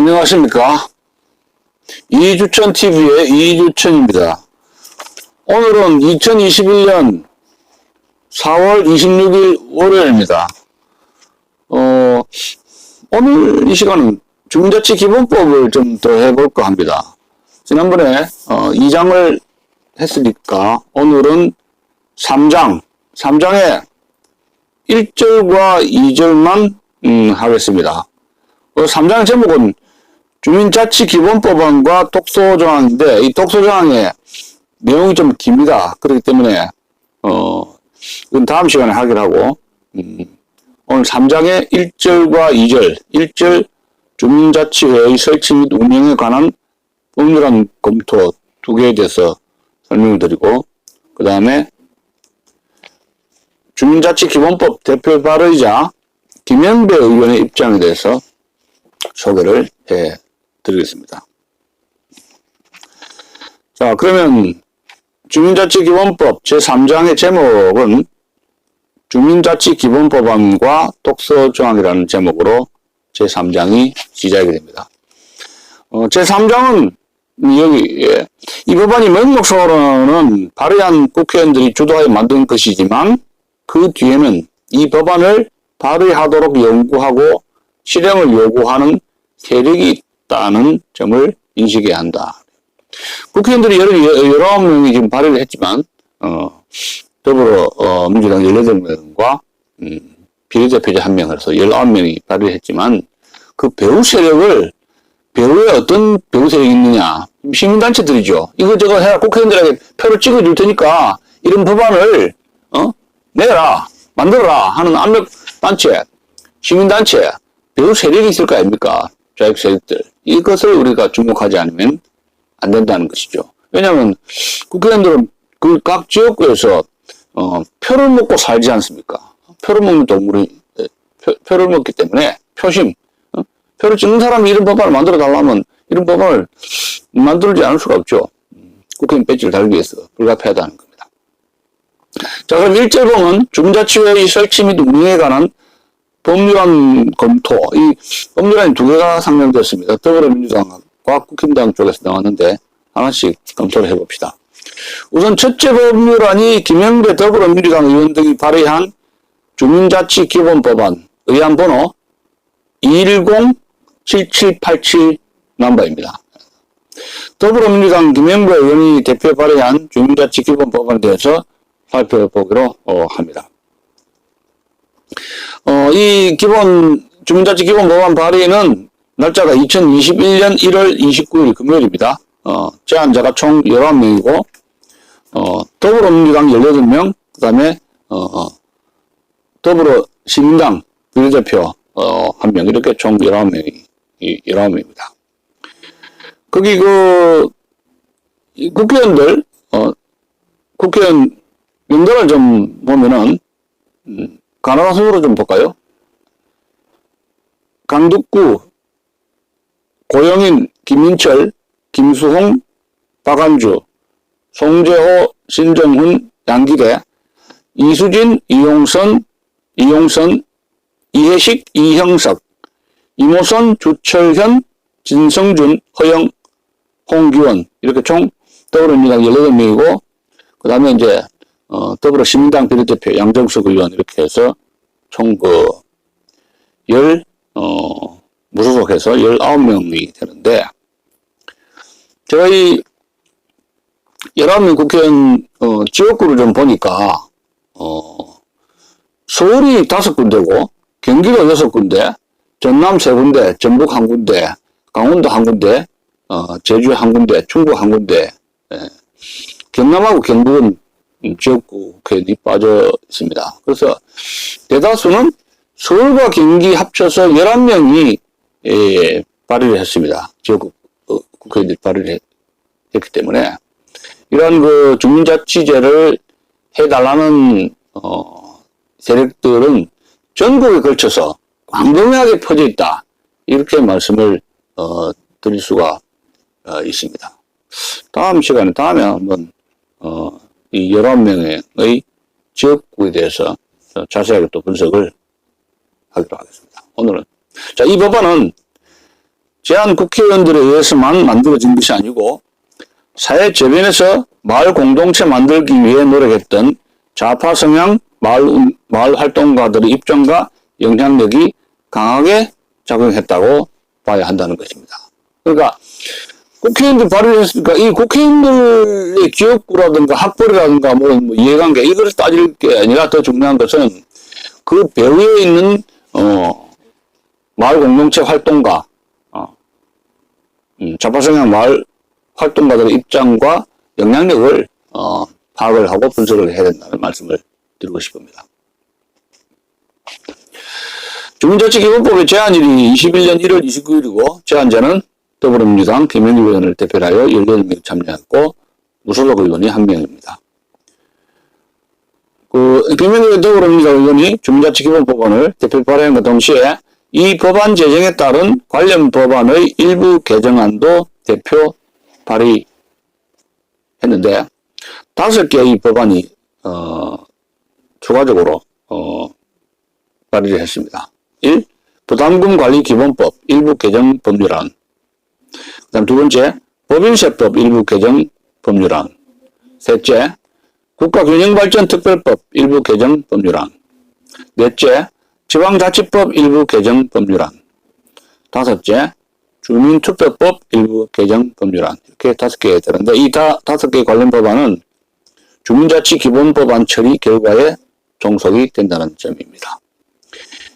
안녕하십니까. 이주천TV의 이주천입니다. 오늘은 2021년 4월 26일 월요일입니다. 오늘 이 시간은 주민자치기본법을 좀 더 해볼까 합니다. 지난번에 2장을 했으니까 오늘은 3장의 1절과 2절만 하겠습니다. 3장 제목은 주민자치기본법안과 독소조항인데 이 독소조항의 내용이 좀 깁니다. 그렇기 때문에 이건 다음 시간에 하기로 하고 오늘 3장의 1절과 2절 1절 주민자치회의 설치 및 운영에 관한 법률안 검토 두 개에 대해서 설명을 드리고 그 다음에 주민자치기본법 대표 발의자 김영배 의원의 입장에 대해서 소개를 해 드리겠습니다. 자, 그러면 주민자치기본법 제3장의 제목은 주민자치기본법안과 독소조항이라는 제목으로 제3장이 시작이 됩니다. 제3장은 여기 이 법안이 명목상으로는 발의한 국회의원들이 주도하여 만든 것이지만 그 뒤에는 이 법안을 발의하도록 연구하고 실행을 요구하는 세력이 있다는 점을 인식해야 한다. 국회의원들이 19명이 지금 발의를 했지만, 더불어민주당 18명과, 비례대표자 1명, 그래서 19명이 발의를 했지만, 그 배후 세력을, 배후에 어떤 배후 세력이 있느냐. 시민단체들이죠. 이거저거 해라. 국회의원들에게 표를 찍어줄 테니까, 이런 법안을, 내라. 만들어라. 하는 압력단체, 시민단체, 배후 세력이 있을 거 아닙니까? 좌익 세력들. 이것을 우리가 주목하지 않으면 안 된다는 것이죠. 왜냐하면 국회의원들은 그 각 지역구에서 표를 먹고 살지 않습니까? 표를 먹는 동물이 표를 먹기 때문에 표심, 표를 찍는 사람이 이런 법안을 만들어 달라면 이런 법안을 만들지 않을 수가 없죠. 국회의원 배지를 달기 위해서 불가피하다는 겁니다. 자, 그럼 1절봉은 주민자치회의 설치 및 운영에 관한 법률안 검토. 이 법률안이 두 개가 상정됐습니다. 더불어민주당과 국힘당 쪽에서 나왔는데 하나씩 검토를 해봅시다. 우선 첫째 법률안이 김영배 더불어민주당 의원 등이 발의한 주민자치기본법안 의안번호 210-7787 넘버입니다. 더불어민주당 김영배 의원이 대표 발의한 주민자치기본법안에 대해서 살펴보기로 합니다. 이 주민자치기본법안 발의는 날짜가 2021년 1월 29일 금요일입니다. 제안자가 총 11명이고, 더불어민주당 18명, 그 다음에, 더불어시민당 비례대표, 1명, 이렇게 총 11명입니다. 거기 국회의원들, 국회의원 명단을 좀 보면은, 가나다 순으로 좀 볼까요? 강덕구, 고영인, 김인철, 김수홍, 박안주, 송재호, 신정훈, 양기대, 이수진, 이용선, 이혜식, 이형석, 이모선, 주철현, 진성준, 허영, 홍기원 이렇게 총 더불어민주당 18명이고 그 다음에 이제 더불어시민당 비례대표 양정숙 의원 이렇게 해서 총 무소속해서 19명이 되는데 제가 이 19명 국회의원 지역구를 좀 보니까 서울이 5군데고 경기도 6군데 전남 3군데 전북 1군데 강원도 1군데 제주 1군데 충북 1군데 경남하고 경북은 지역구 국회의원이 빠져 있습니다. 그래서 대다수는 서울과 경기 합쳐서 11명이 발의를 했습니다. 지역구 국회의원들이 발의를 했기 때문에 이러한 주민자치제를 해달라는 세력들은 전국에 걸쳐서 광범위하게 퍼져 있다. 이렇게 말씀을 드릴 수가 있습니다. 다음에 한번 이 11명의 지역구에 대해서 자세하게 또 분석을 하기로 하겠습니다. 오늘은 자, 이 법안은 제한 국회의원들에 의해서만 만들어진 것이 아니고 사회 재변에서 마을 공동체 만들기 위해 노력했던 좌파 성향 마을 활동가들의 입장과 영향력이 강하게 작용했다고 봐야 한다는 것입니다. 그러니까 국회의원들 발의했으니까 이 국회의원들의 지역구라든가 학벌이라든가 뭐 이해관계 이것을 따질 게 아니라 더 중요한 것은 그 배후에 있는 마을 공동체 활동가 좌파 성향 마을 활동가들의 입장과 영향력을 파악을 하고 분석을 해야 된다는 말씀을 드리고 싶습니다. 주민자치기본법의 제안일이 21년 1월 29일이고 제안자는 더불어민주당 김영규 의원을 대표로 하여 18명이 참여했고 무소속 의원이 1명입니다. 김영규 더불어민주당 의원이 주민자치기본법안을 대표 발의한과 동시에 이 법안 제정에 따른 관련 법안의 일부 개정안도 대표 발의했는데 5개의 법안이 추가적으로 발의를 했습니다. 1. 부담금 관리 기본법 일부 개정 법률안. 그다음 두 번째, 법인세법 일부 개정 법률안. 셋째, 국가균형발전특별법 일부 개정 법률안. 넷째, 지방자치법 일부 개정 법률안. 다섯째, 주민투표법 일부 개정 법률안. 이렇게 5개 되는데 이 5개 관련 법안은 주민자치기본법안 처리 결과에 종속이 된다는 점입니다.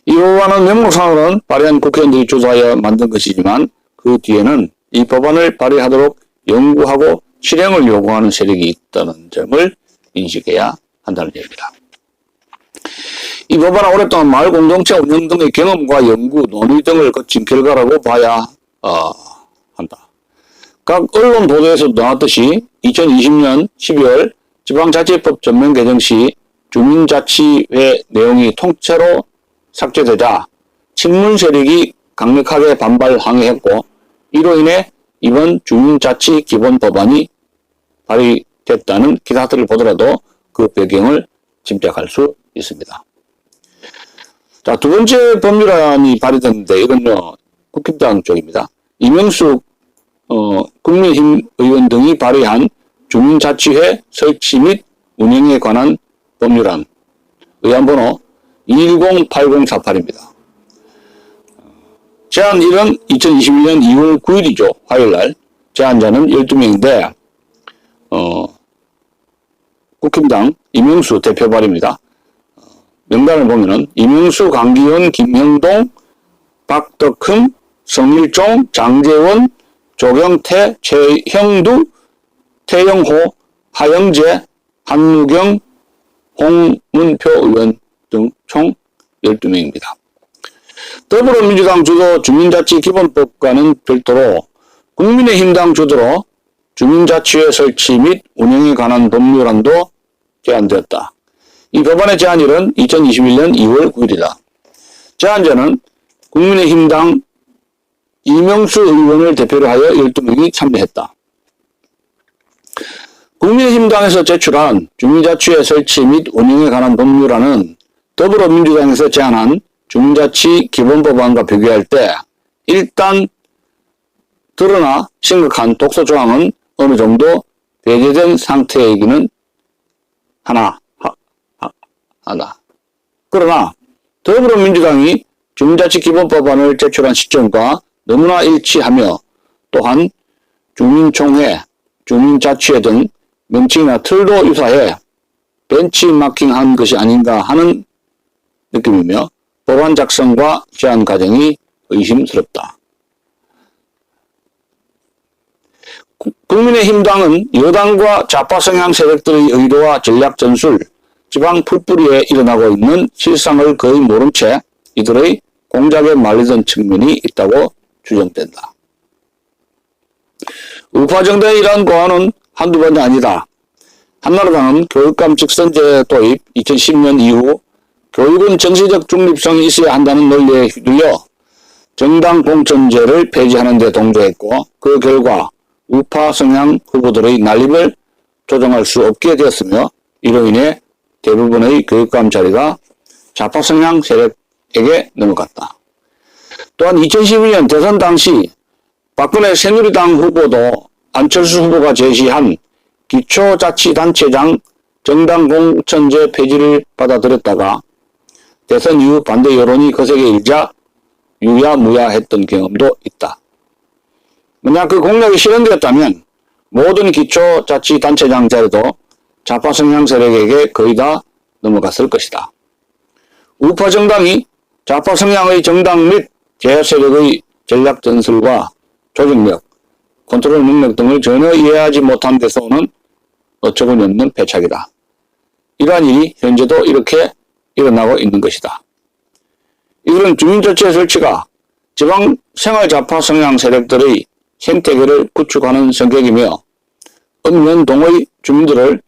이 법안은 명목상으로는 발의한 국회의원들이 주도하여 만든 것이지만 그 뒤에는 이 법안을 발의하도록 연구하고 실행을 요구하는 세력이 있다는 점을 인식해야 한다는 얘기입니다. 이 법안은 오랫동안 마을 공동체 운영 등의 경험과 연구, 논의 등을 거친 결과라고 봐야 한다. 각 언론 보도에서도 나왔듯이 2020년 12월 지방자치법 전면 개정 시 주민자치회 내용이 통째로 삭제되자 친문 세력이 강력하게 반발 항의했고 이로 인해 이번 주민자치기본법안이 발의됐다는 기사들을 보더라도 그 배경을 짐작할 수 있습니다. 자, 두 번째 법률안이 발의됐는데 이건요 국힘당 쪽입니다. 이명숙 국민의힘 의원 등이 발의한 주민자치회 설치 및 운영에 관한 법률안 의안번호 2108048입니다. 제안일은 2021년 2월 9일이죠. 화요일날. 제안자는 12명인데 국힘당 이명수 대표 발의입니다. 명단을 보면은 이명수, 강기훈, 김형동, 박덕흠, 성일종, 장재원, 조경태, 최형두, 태영호, 하영재, 한무경, 홍문표 의원 등 총 12명입니다. 더불어민주당 주도 주민자치기본법과는 별도로 국민의힘당 주도로 주민자치회 설치 및 운영에 관한 법률안도 제안되었다. 이 법안의 제안일은 2021년 2월 9일이다. 제안자는 국민의힘당 이명수 의원을 대표로 하여 12명이 참여했다. 국민의힘당에서 제출한 주민자치회 설치 및 운영에 관한 법률안은 더불어민주당에서 제안한 주민자치기본법안과 비교할 때 일단 드러나 심각한 독소 조항은 어느 정도 배제된 상태이기는 하나. 그러나 더불어민주당이 주민자치기본법안을 제출한 시점과 너무나 일치하며 또한 주민총회, 주민자치회 등 명칭이나 틀도 유사해 벤치마킹한 것이 아닌가 하는 느낌이며 법안 작성과 제안 과정이 의심스럽다. 국민의힘당은 여당과 좌파 성향 세력들의 의도와 전략 전술, 지방 풀뿌리에 일어나고 있는 실상을 거의 모른 채 이들의 공작에 말리던 측면이 있다고 추정된다. 의파정당의 이러한 고안은 한두 번이 아니다. 한나라당은 교육감 직선제 도입 2010년 이후 교육은 정치적 중립성이 있어야 한다는 논리에 휘둘려 정당 공천제를 폐지하는 데 동조했고 그 결과 우파 성향 후보들의 난립을 조정할 수 없게 되었으며 이로 인해 대부분의 교육감 자리가 좌파 성향 세력에게 넘어갔다. 또한 2012년 대선 당시 박근혜 새누리당 후보도 안철수 후보가 제시한 기초자치단체장 정당 공천제 폐지를 받아들였다가 대선 이후 반대 여론이 거세게 일자 유야무야했던 경험도 있다. 만약 그 공약이 실현되었다면 모든 기초자치단체장 자리도 좌파 성향 세력에게 거의 다 넘어갔을 것이다. 우파 정당이 좌파 성향의 정당 및 제야 세력의 전략 전술과 조직력, 컨트롤 능력 등을 전혀 이해하지 못한 데서 오는 어처구니 없는 패착이다. 이러한 일이 현재도 이렇게 일어나고 있는 것이다. 이들은 주민자치 설치가 지방 생활 좌파 성향 세력들의 생태계를 구축하는 성격이며 읍면동의 주민들을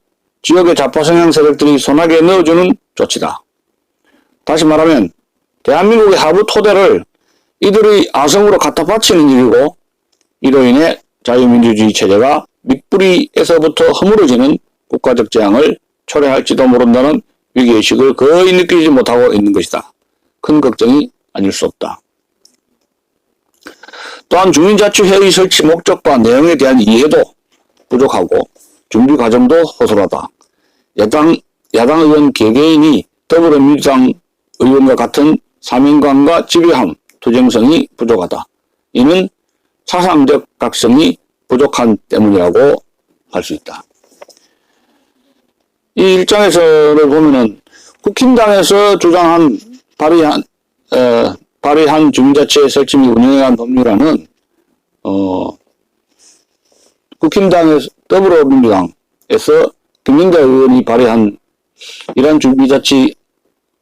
지역의 좌파 성향 세력들이 손아귀에 넣어주는 조치다. 다시 말하면 대한민국의 하부 토대를 이들의 아성으로 갖다 바치는 일이고 이로 인해 자유민주주의 체제가 밑뿌리에서부터 허물어지는 국가적 재앙을 초래할지도 모른다는 위기의식을 거의 느끼지 못하고 있는 것이다. 큰 걱정이 아닐 수 없다. 또한 주민자치회의 설치 목적과 내용에 대한 이해도 부족하고 준비 과정도 허술하다. 야당 의원 개개인이 더불어민주당 의원과 같은 사명감과 집요함, 투쟁성이 부족하다. 이는 사상적 각성이 부족한 때문이라고 할 수 있다. 이 일장에서를 보면은 국힘당에서 주장한 발의한 주민자치 설치 및 운영에 관한 법률안은 국힘당에서 더불어민주당에서 김영대 의원이 발의한 이러한 주민자치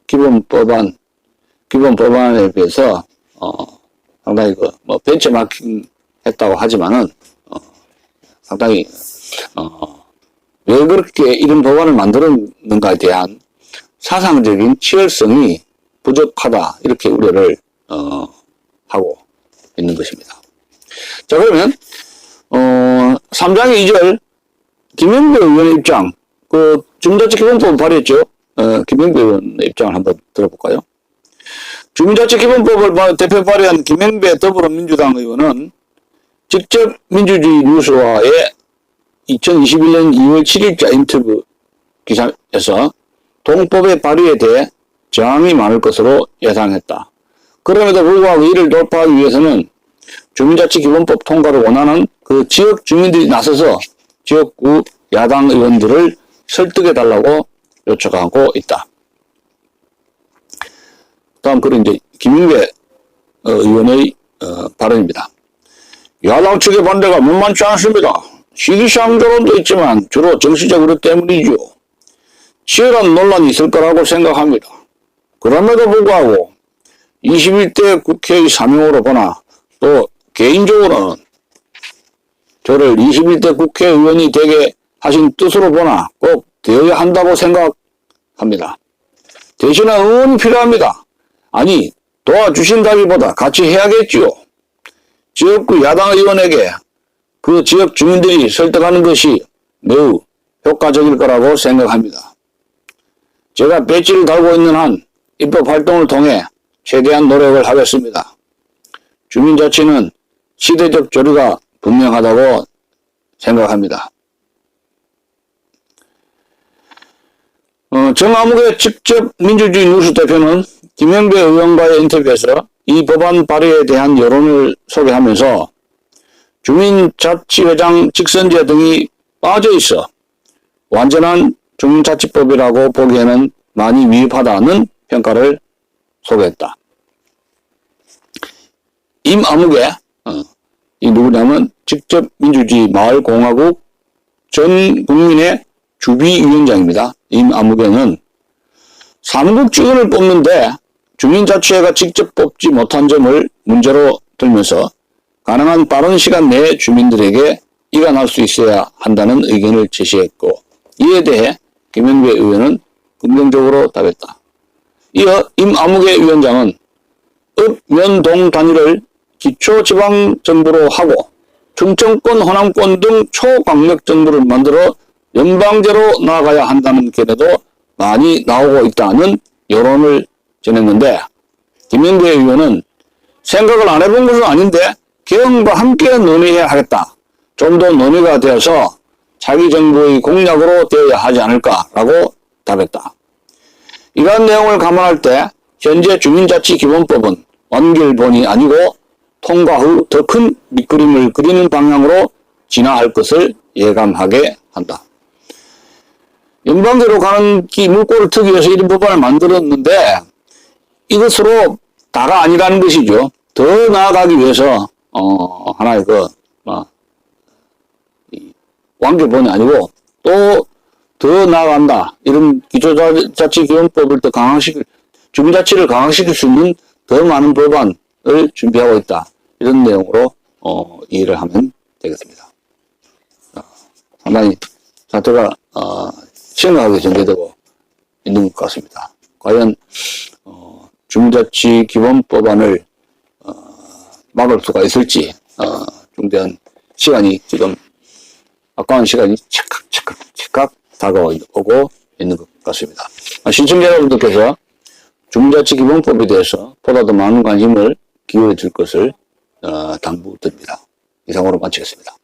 기본법안에 비해서 상당히 벤치마킹 했다고 하지만은 상당히 왜 그렇게 이런 법안을 만들었는가에 대한 사상적인 치열성이 부족하다 이렇게 우려를 하고 있는 것입니다. 자, 그러면 3장의 2절 김영배 의원의 입장, 그 주민자치 기본법을 발의했죠. 김영배 의원의 입장을 한번 들어볼까요? 주민자치 기본법을 대표 발의한 김영배 더불어민주당 의원은 직접 민주주의 뉴스와의 2021년 2월 7일자 인터뷰 기사에서 동법의 발의에 대해 저항이 많을 것으로 예상했다. 그럼에도 불구하고 이를 돌파하기 위해서는 주민자치 기본법 통과를 원하는 그 지역 주민들이 나서서 지역구 야당 의원들을 설득해달라고 요청하고 있다. 다음 글은 이제 김영배 의원의 발언입니다. 야당 측의 반대가 만만치 않습니다. 시기상조론도 있지만 주로 정치적 우려 때문이죠. 치열한 논란이 있을 거라고 생각합니다. 그럼에도 불구하고 21대 국회의 사명으로 보나 또 개인적으로는 저를 21대 국회의원이 되게 하신 뜻으로 보나 꼭 되어야 한다고 생각합니다. 대신에 응원이 필요합니다. 아니 도와주신다기보다 같이 해야겠지요. 지역구 야당 의원에게 그 지역 주민들이 설득하는 것이 매우 효과적일 거라고 생각합니다. 제가 배지를 달고 있는 한 입법 활동을 통해 최대한 노력을 하겠습니다. 주민자치는 시대적 조류가 분명하다고 생각합니다. 정아무개 직접 민주주의 뉴스 대표는 김영배 의원과의 인터뷰에서 이 법안 발의에 대한 여론을 소개하면서 주민자치회장 직선제 등이 빠져있어 완전한 주민자치법이라고 보기에는 많이 미흡하다는 평가를 소개했다. 임아무개, 이 누구냐면 직접 민주주의 마을공화국 전 국민의 주비위원장입니다. 임아무개는 사무국 직원을 뽑는데 주민자치회가 직접 뽑지 못한 점을 문제로 들면서 가능한 빠른 시간 내에 주민들에게 일어날 수 있어야 한다는 의견을 제시했고 이에 대해 김영배 의원은 긍정적으로 답했다. 이어 임아무개 위원장은 읍, 면, 동 단위를 기초지방정부로 하고 충청권, 호남권 등 초강력정부를 만들어 연방제로 나아가야 한다는 견해도 많이 나오고 있다는 여론을 전했는데 김영배 의원은 생각을 안 해본 것은 아닌데 개헌과 함께 논의해야 하겠다. 좀 더 논의가 되어서 자기 정부의 공약으로 되어야 하지 않을까라고 답했다. 이러한 내용을 감안할 때 현재 주민자치기본법은 완결본이 아니고 통과 후 더 큰 밑그림을 그리는 방향으로 진화할 것을 예감하게 한다. 연방제로 가는 길 물꼬를 트기 위해서 이런 법안을 만들었는데 이것으로 다가 아니라는 것이죠. 더 나아가기 위해서 하나의 완결본이 아니고 또 더 나아간다. 이런 기초자치기본법을 더 주민자치를 강화시킬 수 있는 더 많은 법안을 준비하고 있다. 이런 내용으로 이해를 하면 되겠습니다. 상당히 사태가 심각하게 전개되고 있는 것 같습니다. 과연 주민자치기본법안을 막을 수가 있을지 중대한 시간이 지금 아까운 시간이 칙각 다가오고 있는 것 같습니다. 시청자 여러분들께서 주민자치기본법에 대해서 보다 더 많은 관심을 기울여 줄 것을 당부드립니다. 이상으로 마치겠습니다.